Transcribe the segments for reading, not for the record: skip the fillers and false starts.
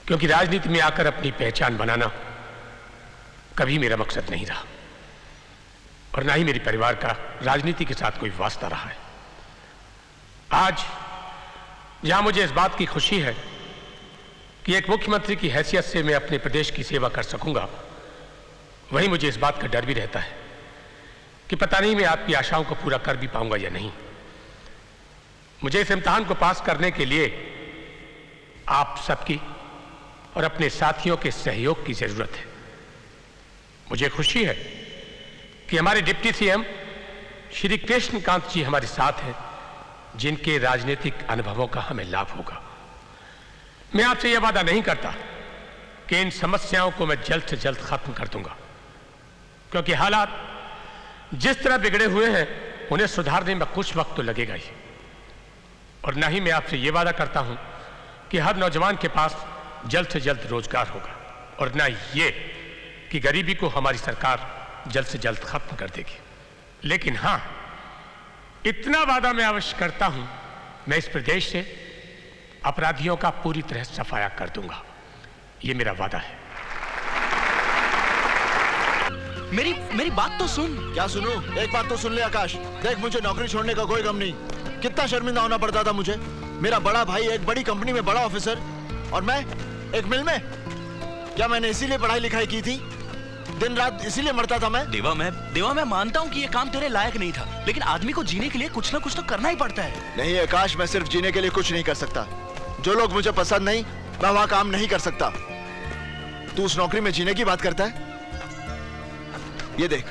क्योंकि राजनीति में आकर अपनी पहचान बनाना कभी मेरा मकसद नहीं रहा और ना ही मेरे परिवार का राजनीति के साथ कोई वास्ता रहा है। आज जहां मुझे इस बात की खुशी है कि एक मुख्यमंत्री की हैसियत से मैं अपने प्रदेश की सेवा कर सकूंगा, वहीं मुझे इस बात का डर भी रहता है कि पता नहीं मैं आपकी आशाओं को पूरा कर भी पाऊंगा या नहीं। मुझे इस इम्तिहान को पास करने के लिए आप सबकी और अपने साथियों के सहयोग की जरूरत है। मुझे खुशी है कि हमारे डिप्टी सीएम श्री कृष्णकांत जी हमारे साथ हैं, जिनके राजनीतिक अनुभवों का हमें लाभ होगा। मैं आपसे यह वादा नहीं करता कि इन समस्याओं को मैं जल्द से जल्द खत्म कर दूंगा, क्योंकि हालात जिस तरह बिगड़े हुए हैं उन्हें सुधारने में कुछ वक्त तो लगेगा ही। और ना ही मैं आपसे यह वादा करता हूं कि हर नौजवान के पास जल्द से जल्द रोजगार होगा, और ना ये कि गरीबी को हमारी सरकार जल्द से जल्द खत्म कर देगी। लेकिन हां, इतना वादा मैं अवश्य करता हूं, मैं इस प्रदेश से अपराधियों का पूरी तरह सफाया कर दूंगा। यह मेरा वादा है। मेरी बात तो सुन। क्या सुनूं? एक बात तो सुन ले आकाश, देख मुझे नौकरी छोड़ने का कोई गम नहीं। कितना शर्मिंदा होना पड़ता था मुझे। मेरा बड़ा भाई एक बड़ी कंपनी में बड़ा ऑफिसर और मैं एक मिल में। क्या मैंने इसीलिए पढ़ाई लिखाई की थी? दिन रात इसीलिए मरता था मैं? देवा मैं मानता हूँ कि ये काम तेरे लायक नहीं था, लेकिन आदमी को जीने के लिए कुछ ना कुछ तो करना ही पड़ता है। नहीं आकाश, मैं सिर्फ जीने के लिए कुछ नहीं कर सकता। जो लोग मुझे पसंद नहीं, मैं वहां काम नहीं कर सकता। तू उस नौकरी में जीने की बात करता है? ये देख,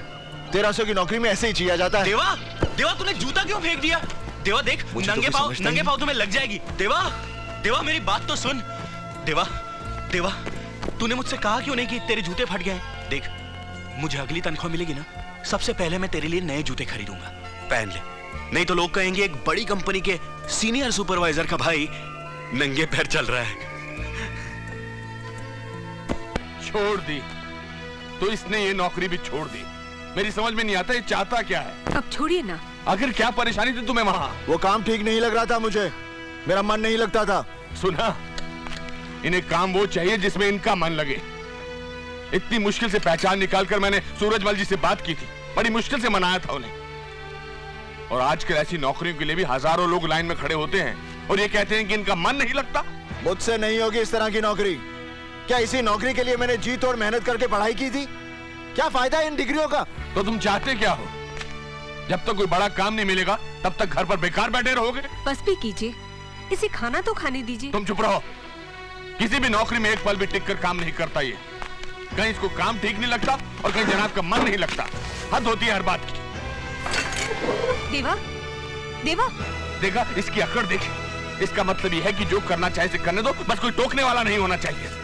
1300 की नौकरी में ऐसे ही जिया जाता है। देवा तूने जूता क्यों फेंक दिया? देवा देख, नंगे पाँव तुम्हें लग जाएगी। देवा मेरी बात तो सुन। देवा तूने मुझसे कहा क्यों नहीं कि तेरे जूते फट गए? देख, मुझे अगली तनख्वाह मिलेगी ना, सबसे पहले मैं तेरे लिए नए जूते खरीदूंगा, पहन ले। नहीं तो लोग कहेंगे एक बड़ी कंपनी के सीनियर सुपरवाइजर का भाई नंगे पैर चल रहा है। छोड़ दी तो इसने ये नौकरी भी छोड़ दी। मेरी समझ में नहीं आता ये चाहता क्या है। अब छोड़िए ना। आखिर क्या परेशानी थी तुम्हें वहां? वो काम ठीक नहीं लग रहा था मुझे, मेरा मन नहीं लगता था। सुना, इन्हें काम वो चाहिए जिसमें इनका मन लगे। इतनी मुश्किल से पहचान निकालकर मैंने सूरजमल जी से बात की थी, बड़ी मुश्किल से मनाया था उन्हें। और आजकल ऐसी नौकरियों के लिए भी हजारों लोग लाइन में खड़े होते हैं और ये कहते हैं कि इनका मन नहीं लगता। मुझसे नहीं होगी इस तरह की नौकरी। क्या इसी नौकरी के लिए मैंने जी तोड़ मेहनत करके पढ़ाई की थी? क्या फायदा इन डिग्रियों का? तो तुम चाहते क्या हो? जब तक कोई बड़ा काम नहीं मिलेगा तब तक घर पर बेकार बैठे रहोगे? बस भी कीजिए, इसे खाना तो खाने दीजिए। तुम चुप रहो। किसी भी नौकरी में एक पल भी टिक कर काम नहीं करता ये। कहीं इसको काम ठीक नहीं लगता और कहीं जनाब का मन नहीं लगता। हद होती है हर बात की। देवा देखा, इसकी अकड़ देखी। इसका मतलब ये है कि जो करना चाहे इसे करने दो, बस कोई टोकने वाला नहीं होना चाहिए।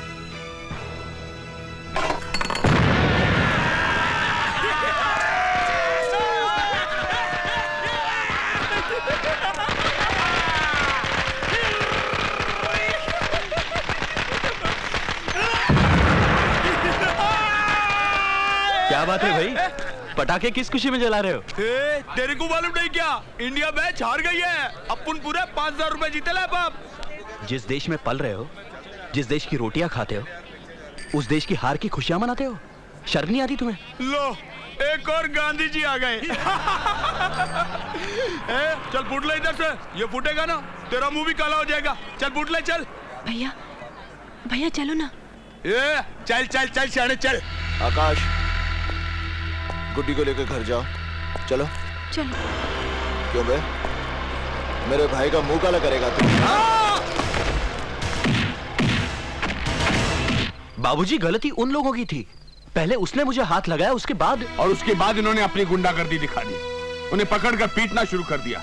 क्या बात है भाई, पटाखे किस खुशी में जला रहे हो? तेरे को मालूम नहीं क्या, इंडिया मैच हार गई है। अपन पूरे 5000 रुपए जीते ला बाप। जिस देश में पल रहे हो, जिस देश की रोटियां खाते हो, उस देश की हार की खुशियां मनाते हो। शर्म नहीं आती तुम्हें? लो, एक और गांधी जी आ गए। चल फुट ले इधर से, ये फूटेगा ना तेरा मुंह भी काला हो जाएगा। चल फुट ले, चल। भैया चलो ना। चल चल चल शाने चल। आकाश, गुड्डी को लेकर घर जाओ। चलो। क्यों बे? मेरे भाई का मुंह काला करेगा तू? बाबूजी, गलती उन लोगों की थी। पहले उसने मुझे हाथ लगाया, उसके बाद इन्होंने अपनी गुंडागर्दी दिखा दी। उन्हें पकड़कर पीटना शुरू कर दिया।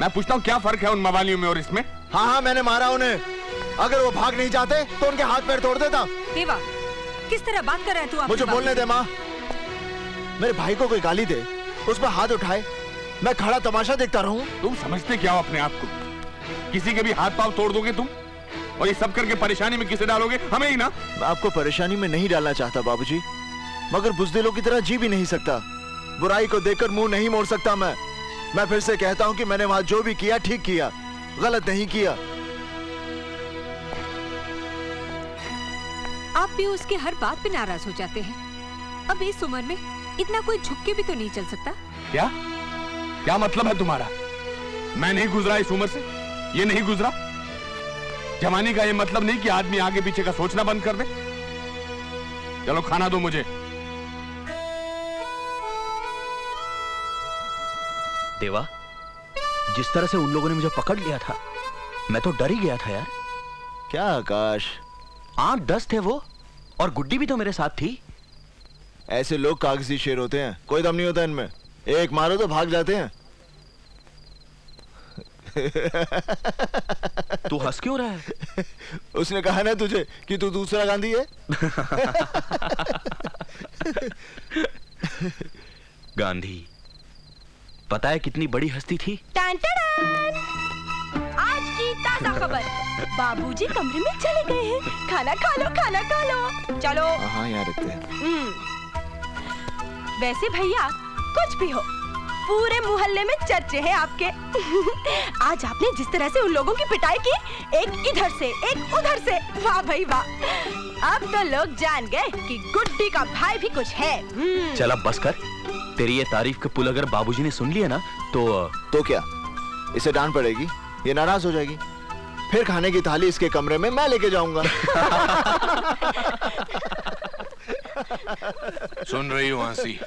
मैं पूछता हूँ, क्या फर्क है उन मवालियों में और इसमें? हाँ, मैंने मारा उन्हें। अगर वो भाग नहीं जाते तो उनके हाथ पैर तोड़ देता। देवा, किस तरह बात कर रहा है तू? मुझे बोलने दे माँ। मेरे भाई को कोई गाली दे, उस पर हाथ उठाए, मैं खड़ा तमाशा देखता रहूं? तुम समझते क्या हो अपने आप को? किसी के भी हाथ पांव तोड़ दोगे तुम, और ये सब करके परेशानी में किसे डालोगे? हमें ही ना। मैं आपको परेशानी में नहीं डालना चाहता बाबूजी, मगर बुज़दिलों की तरह जी भी नहीं सकता। बुराई को देखकर मुंह नहीं मोड़ सकता मैं फिर से कहता हूं कि मैंने वहां जो भी किया ठीक किया, गलत नहीं किया। आप भी उसके हर बात पे नाराज हो जाते हैं। अब इस उम्र में इतना कोई झुक के भी तो नहीं चल सकता। क्या क्या मतलब है तुम्हारा? मैं नहीं गुजरा इस उम्र से, ये नहीं गुजरा। जवानी का ये मतलब नहीं कि आदमी आगे पीछे का सोचना बंद कर दे। चलो खाना दो मुझे। देवा, जिस तरह से उन लोगों ने मुझे पकड़ लिया था, मैं तो डर ही गया था यार। क्या आकाश, 8-10 थे वो, और गुड्डी भी तो मेरे साथ थी। ऐसे लोग कागजी शेर होते हैं, कोई दम नहीं होता इनमें। एक मारो तो भाग जाते हैं। तू हंस क्यों रहा है? उसने कहा ना तुझे कि तू दूसरा गांधी है। गांधी, पता है कितनी बड़ी हस्ती थी? टान टान! आज की ताजा खबर, बाबूजी कमरे में चले गए हैं। खाना खा लो, खाना खा लो। चलो। हाँ, यहाँ रखते हैं। वैसे भैया, कुछ भी हो, पूरे मोहल्ले में चर्चे हैं आपके। आज आपने जिस तरह से उन लोगों की पिटाई की, एक इधर से एक उधर से, वाह भाई वाह। अब तो लोग जान गए कि गुड्डी का भाई भी कुछ है। चल अब बस कर। तेरी ये तारीफ के पुल अगर बाबूजी ने सुन लिया ना तो क्या, इसे डांट पड़ेगी, ये नाराज हो जाएगी। फिर खाने की थाली इसके कमरे में मैं लेके जाऊंगा। सुन रही हो हंसी?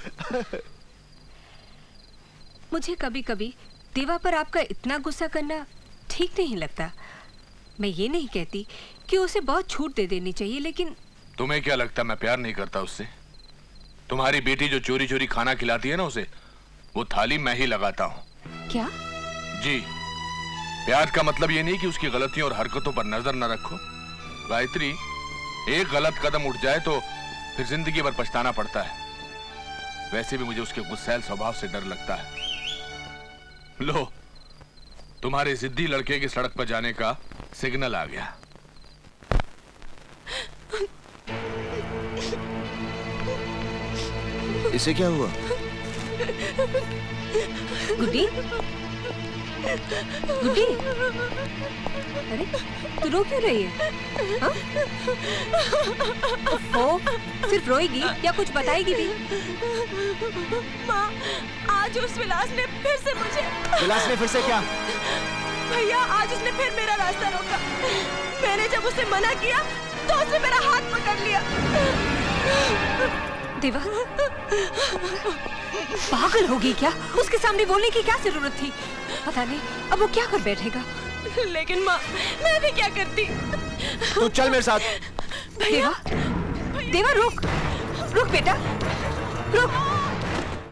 मुझे कभी कभी देवा पर आपका इतना गुस्सा करना ठीक नहीं लगता। मैं ये नहीं कहती कि उसे बहुत छूट दे देनी चाहिए, लेकिन तुम्हें क्या लगता मैं प्यार नहीं करता उससे? तुम्हारी बेटी जो चोरी चोरी खाना खिलाती है ना उसे, वो थाली मैं ही लगाता हूँ। क्या? जी, प्यार का मतलब ये नहीं कि उसकी गलतियों और हरकतों पर नजर न रखो। गायत्री, एक गलत कदम उठ जाए तो फिर जिंदगी भर पछताना पड़ता है। वैसे भी मुझे उसके गुस्सैल स्वभाव से डर लगता है। लो, तुम्हारे जिद्दी लड़के की सड़क पर जाने का सिग्नल आ गया। इसे क्या हुआ? गुड्डी, गुड्डी, अरे तू रो क्यों रही है? हाँ? ओ, सिर्फ रोएगी या कुछ बताएगी भी? माँ, आज उस विलास ने फिर से मुझे। विलास ने फिर से क्या? भैया, आज उसने फिर मेरा रास्ता रोका। मैंने जब उसे मना किया तो उसने मेरा हाथ पकड़ लिया। देवा, पागल होगी क्या? उसके सामने बोलने की क्या जरूरत थी? पता नहीं अब वो क्या कर बैठेगा। लेकिन माँ, मैं भी क्या करती? तू चल मेरे साथ। देवा, देवा रुक, रुक बेटा, रुक।